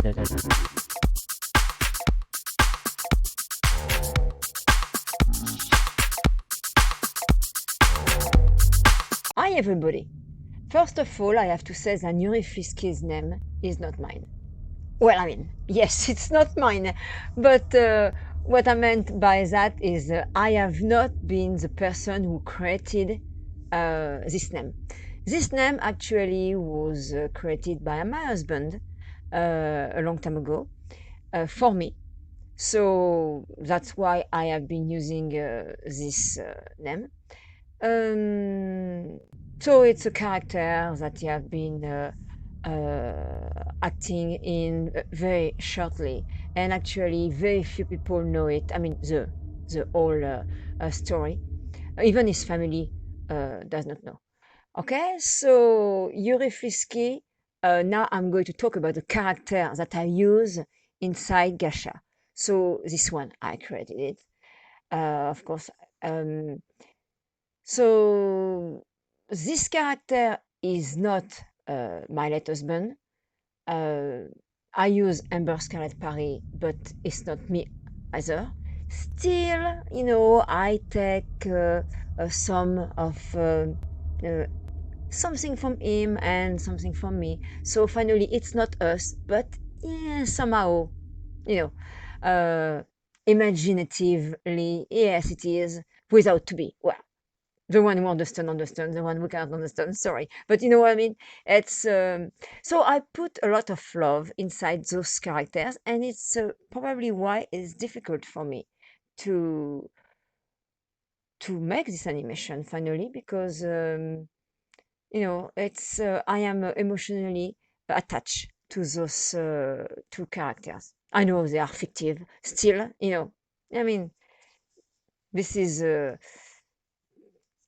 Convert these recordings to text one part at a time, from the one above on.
Hi everybody! First of all, I have to say that Yuri Fliski's name is not mine. Well, I mean, yes, it's not mine, but what I meant by that is I have not been the person who created this name. This name actually was created by my husband a long time ago for me. So that's why I have been using this name. So it's a character that you have been acting in very shortly, and actually very few people know it. I mean, the whole story. Even his family does not know. Okay, so Yuri Fliski. Now I'm going to talk about the character that I use inside Gacha. So this one I created it, of course. Um, so this character is not my late husband. Uh, I use Amber-Scarlett Paris, but it's not me either. Still, I take some of something from him and something from me. So finally, it's not us, but somehow, you know, imaginatively, yes, it is, without to be. Well, the one who understands, the one who can't understand, sorry, but you know what I mean. It's so I put a lot of love inside those characters, and it's probably why it's difficult for me to make this animation finally, because it's I am emotionally attached to those two characters. I know they are fictive still, I mean, this is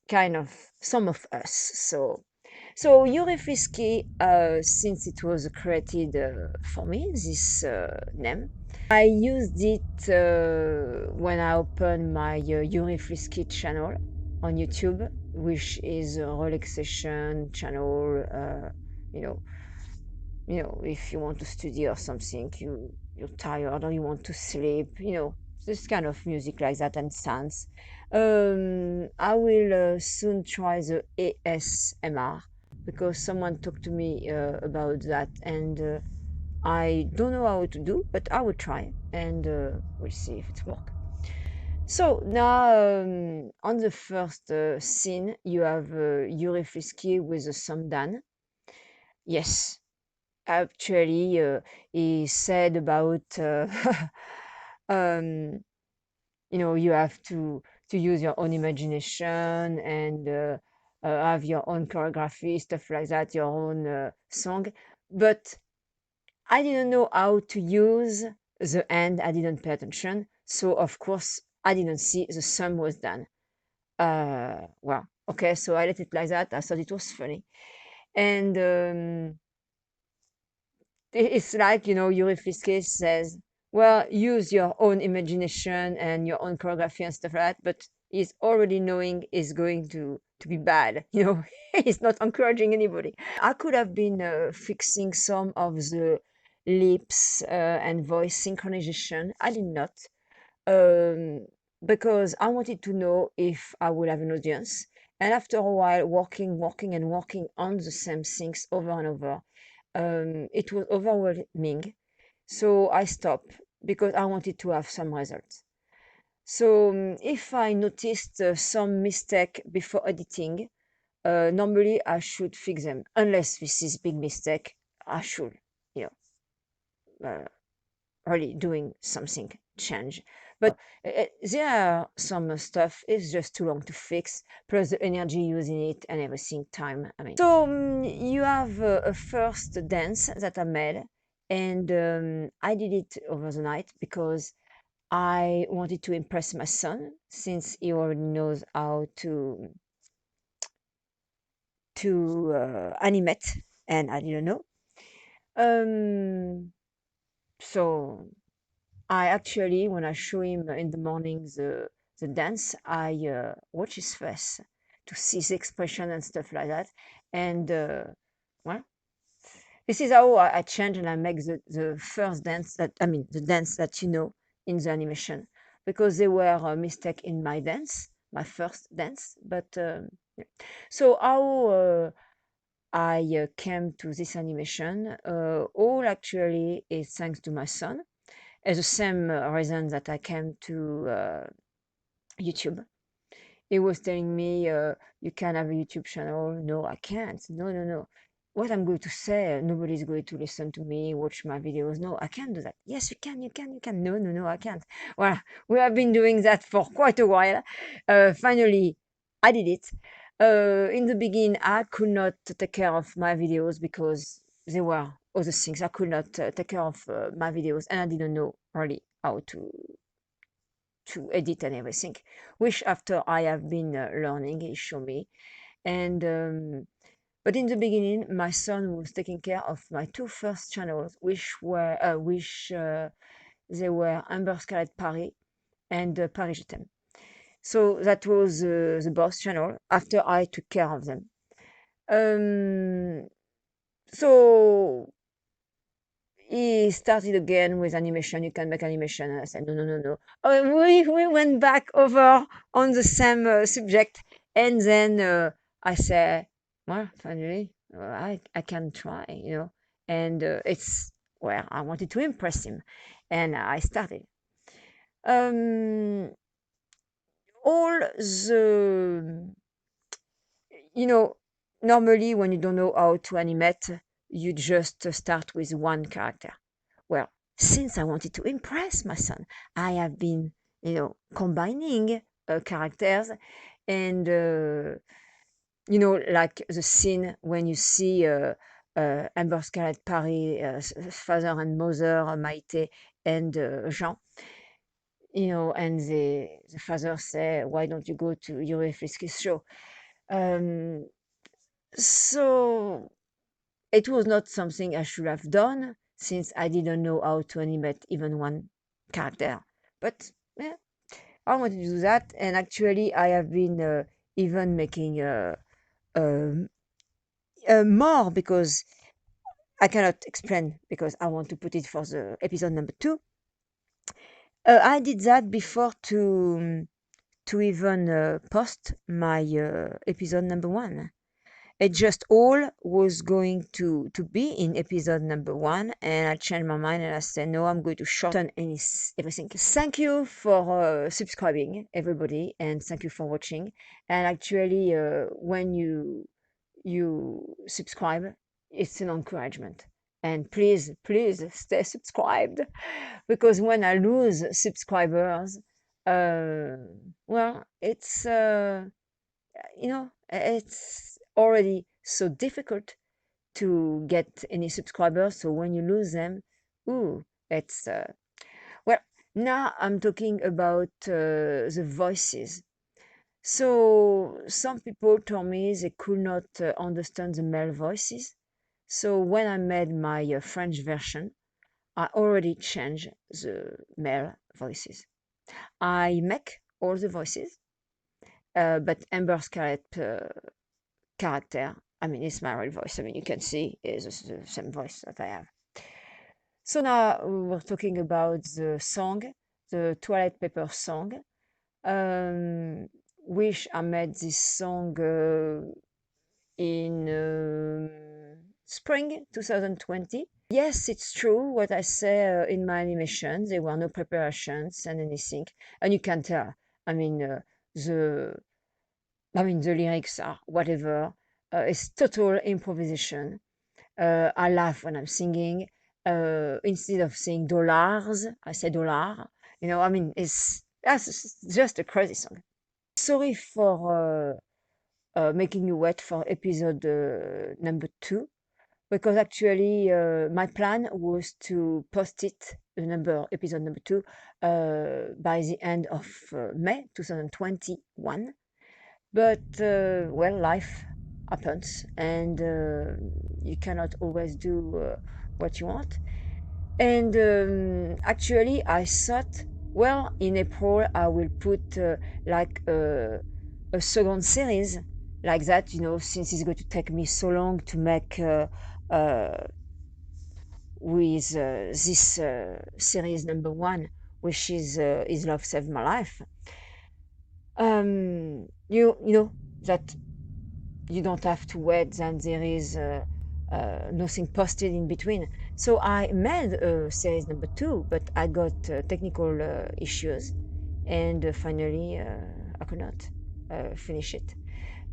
kind of some of us. So Yuri Fliski, since it was created for me, this name, I used it when I opened my Yuri Fliski channel on YouTube, which is a relaxation channel. You know, if you want to study or something, you're tired or you want to sleep, this kind of music like that and sounds. I will soon try the ASMR because someone talked to me about that, and I don't know how to do, but I will try, and we'll see if it works. So now, on the first scene, you have Yuri Fliski with a Samdan. Yes, actually, he said about um, you have to use your own imagination and have your own choreography, stuff like that, your own song. But I didn't know how to use the end. I didn't pay attention, so of course I didn't see the sum was done. Well, okay, so I let it like that. I thought it was funny, and it's like, Yuri Fliske says, well, use your own imagination and your own choreography and stuff like that, but he's already knowing is going to be bad. He's not encouraging anybody. I could have been fixing some of the lips and voice synchronization. I did not, um, because I wanted to know if I would have an audience. And after a while, working and working on the same things over and over, it was overwhelming. So I stopped because I wanted to have some results. So if I noticed some mistake before editing, normally I should fix them. Unless this is big mistake, I should, you know, really doing something change. But there are some stuff is just too long to fix, plus the energy using it and everything, time. I mean, so you have a first dance that I made, and I did it over the night because I wanted to impress my son, since he already knows how to animate, and I didn't know. So I actually, when I show him in the morning the dance, I watch his face to see his expression and stuff like that. And well, This is how I change and I make the first dance that, I mean, the dance that you know in the animation, because there were a mistake in my dance, my first dance. But yeah. So how I came to this animation, all actually is thanks to my son, as the same reason that I came to YouTube. He was telling me, you can have a YouTube channel. No, I can't. No, no, no. What I'm going to say, nobody's going to listen to me, watch my videos. No, I can't do that. Yes, you can, you can, you can. No, no, no, I can't. Well, we have been doing that for quite a while. Finally, I did it. In the beginning, I could not take care of my videos because there were other things. I could not take care of my videos, and I didn't know really how to edit and everything, which after I have been learning, he showed me. And but in the beginning, my son was taking care of my two first channels, which they were Amber-Scarlett Paris and Parisienne. So that was the boss channel after I took care of them. So he started again with animation. You can make animation. And I said, no, no, no, no. We went back over on the same subject. And then I said, well, finally, I can try, you know. And well, I wanted to impress him. And I started. Um, all the, you know, normally when you don't know how to animate, you just start with one character. Well, since I wanted to impress my son, I have been, combining characters and, like the scene when you see Amber-Scarlett Paris, father and mother, Maite and Jean, and the father say, why don't you go to Yuri Fliski's show? Um, so it was not something I should have done since I didn't know how to animate even one character. But yeah, I wanted to do that, and actually, I have been even making um more because I cannot explain because I want to put it for the episode number 2. I did that before to even post my episode number 1. It just all was going to be in episode number 1, and I changed my mind and I said, no, I'm going to shorten everything. Thank you for subscribing, everybody, and thank you for watching. And actually, when you subscribe, it's an encouragement. And please, please stay subscribed, because when I lose subscribers, uh, well, it's already so difficult to get any subscribers. So when you lose them, ooh, it's well. Now I'm talking about the voices. So some people told me they could not understand the male voices. So when I made my French version, I already changed the male voices. I make all the voices, but Amber-Scarlett character, I mean, it's my real voice. I mean, you can see it's the same voice that I have. So now we're talking about the song, the Toilet Paper song, um, which I made this song in spring 2020. Yes, it's true what I say in my animation. There were no preparations and anything, and you can tell. I mean, the the lyrics are whatever. It's total improvisation. I laugh when I'm singing. Instead of saying dollars, I say dollar. I mean, that's just a crazy song. Sorry for making you wait for episode number 2, because actually my plan was to post it, episode number 2, by the end of May 2021. But well, life happens, and you cannot always do what you want. And actually, I thought, well, in April I will put like a second series like that, since it's going to take me so long to make with this series number one, which is Love Saved My Life. You know that you don't have to wait, and there is nothing posted in between. So I made series number two, but I got technical issues, and finally I could not finish it.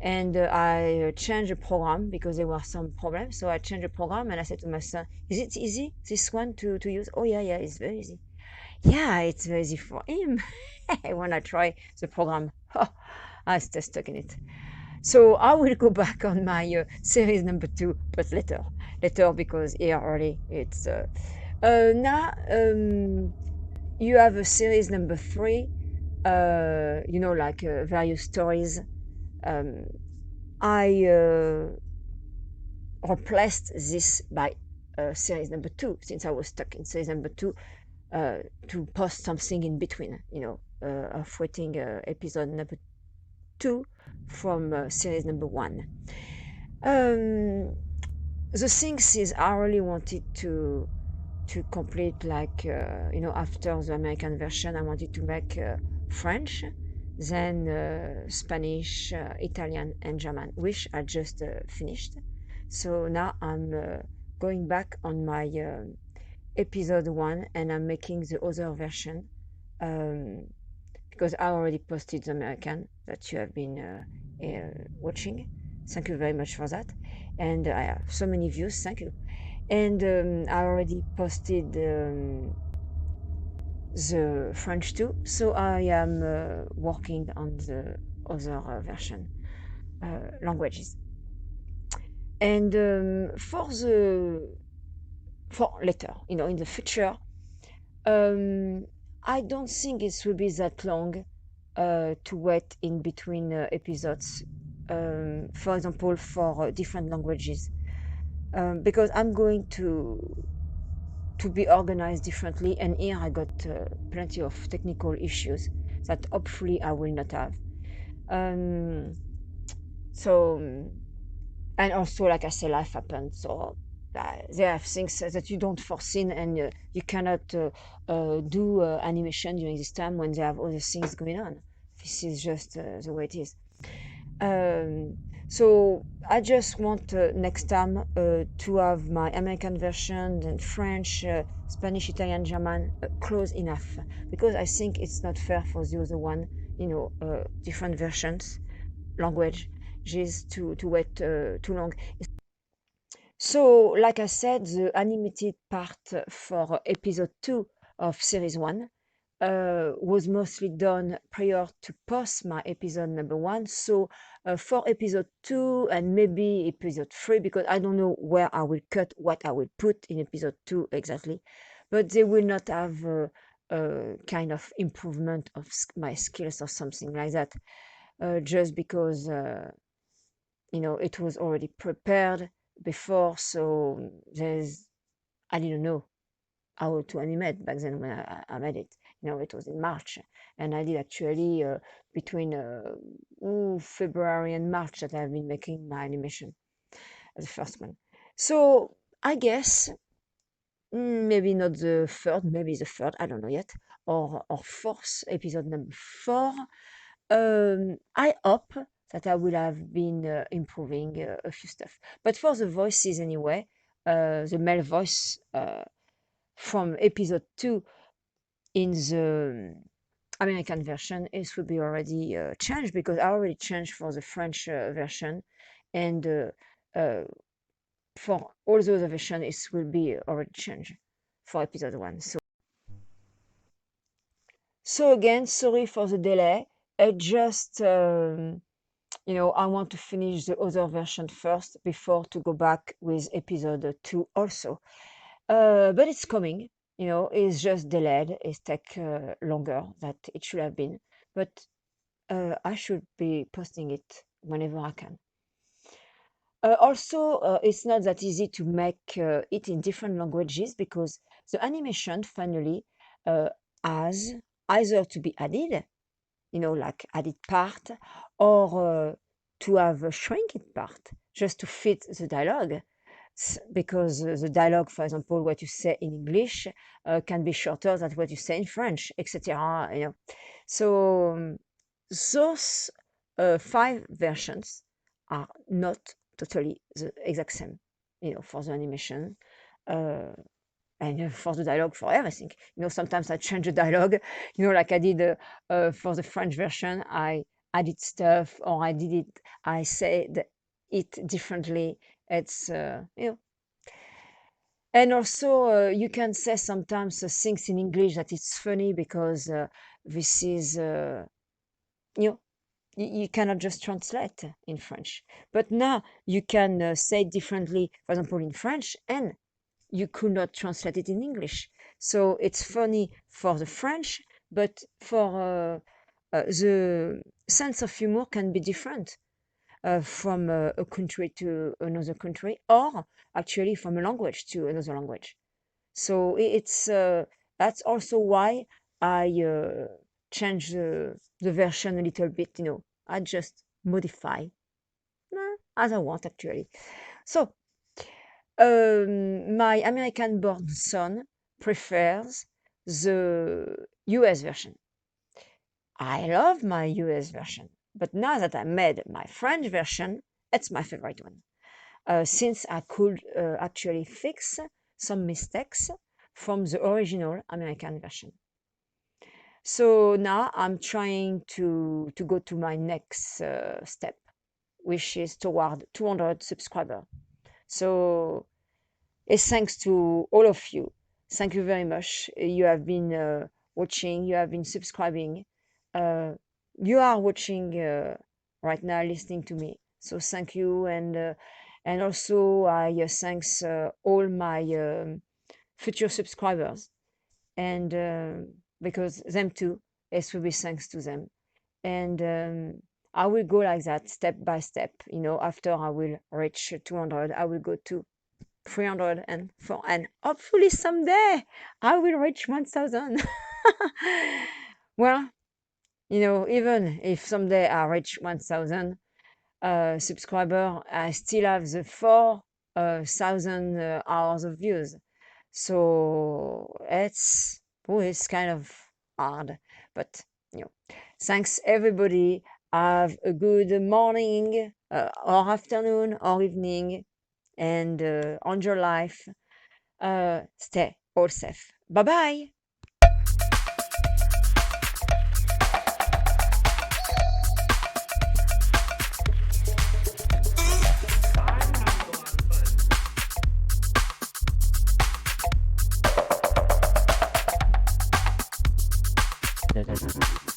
And I changed the program because there were some problems. So I changed the program and I said to my son, "Is it easy, this one to use?" "Oh, yeah, it's very easy." "Yeah, it's very easy for him." When I try the program, I stay stuck in it. So I will go back on my series number two, but later because here already it's now you have a series number three, like various stories. I replaced this by series number two since I was stuck in series number two to post something in between, of waiting episode number two from series number one. The things is I really wanted to complete, like after the American version I wanted to make French, then Spanish, Italian and German, which I just finished. So now I'm going back on my episode one and I'm making the other version, because I already posted the American that you have been watching. Thank you very much for that. And I have so many views, thank you. And I already posted the French too, so I am working on the other version languages. And for later, in the future, I don't think it will be that long to wait in between episodes. For example, for different languages, because I'm going to be organized differently, and here I got plenty of technical issues that hopefully I will not have. So, and also, like I say, life happens, so there are things that you don't foresee, and you cannot do animation during this time when there have other things going on. This is just the way it is. So I just want next time to have my American version and French, Spanish, Italian, German close enough, because I think it's not fair for the other one, different versions, languages, to wait too long. So, like I said, the animated part for episode 2 of series 1 was mostly done prior to post my episode number 1. So, for episode 2 and maybe episode 3, because I don't know where I will cut, what I will put in episode 2 exactly, but they will not have a kind of improvement of my skills or something like that, just because it was already prepared before, so I didn't know how to animate back then when I made it. It was in March, and I did actually between February and March that I've been making my animation, the first one. So I guess maybe not the third, maybe the third, I don't know yet, or fourth, episode number 4. I hope that I will have been improving a few stuff. But for the voices anyway, the male voice from episode 2 in the American version, it will be already changed, because I already changed for the French version, and for all the other versions, it will be already changed for episode 1. So again, sorry for the delay. I just I want to finish the other version first before to go back with episode 2 also. But it's coming, it's just delayed. It's take longer than it should have been. But I should be posting it whenever I can. Also, it's not that easy to make it in different languages, because the animation finally has either to be added, like added part, or to have a shrinked part just to fit the dialogue. because the dialogue, for example, what you say in English can be shorter than what you say in French, etc. You know, so those 5 versions are not totally the exact same. You know, for the animation. Uh, and for the dialogue, for everything. You know, sometimes I change the dialogue. You know, like I did for the French version, I added stuff, or I said it differently. It's you know, and also you can say sometimes things in English that it's funny because this is you know, you cannot just translate in French. But now you can say it differently, for example, in French, and you could not translate it in English. So it's funny for the French, but for the sense of humor can be different from a country to another country, or actually from a language to another language. So it's that's also why I change the version a little bit. You know, I just modify as I want actually. So my American-born son prefers the US version. I love my US version, but now that I made my French version, it's my favorite one. Since I could actually fix some mistakes from the original American version. So now I'm trying to go to my next step, which is toward 200 subscribers. So it's thanks to all of you. Thank you very much. You have been watching, you have been subscribing. Uh, you are watching right now, listening to me. So thank you, and also I thanks all my future subscribers, and because them too, it will be thanks to them. And I will go like that, step by step. You know, after I will reach 200, I will go to 300 and 4, and hopefully someday I will reach 1000. Well, you know, even if someday I reach 1000 subscriber, I still have the 4,000 hours of views. So it's kind of hard, but you know, thanks everybody. Have a good morning, or afternoon, or evening, and on your life. Stay all safe. Bye bye. Da, da, da.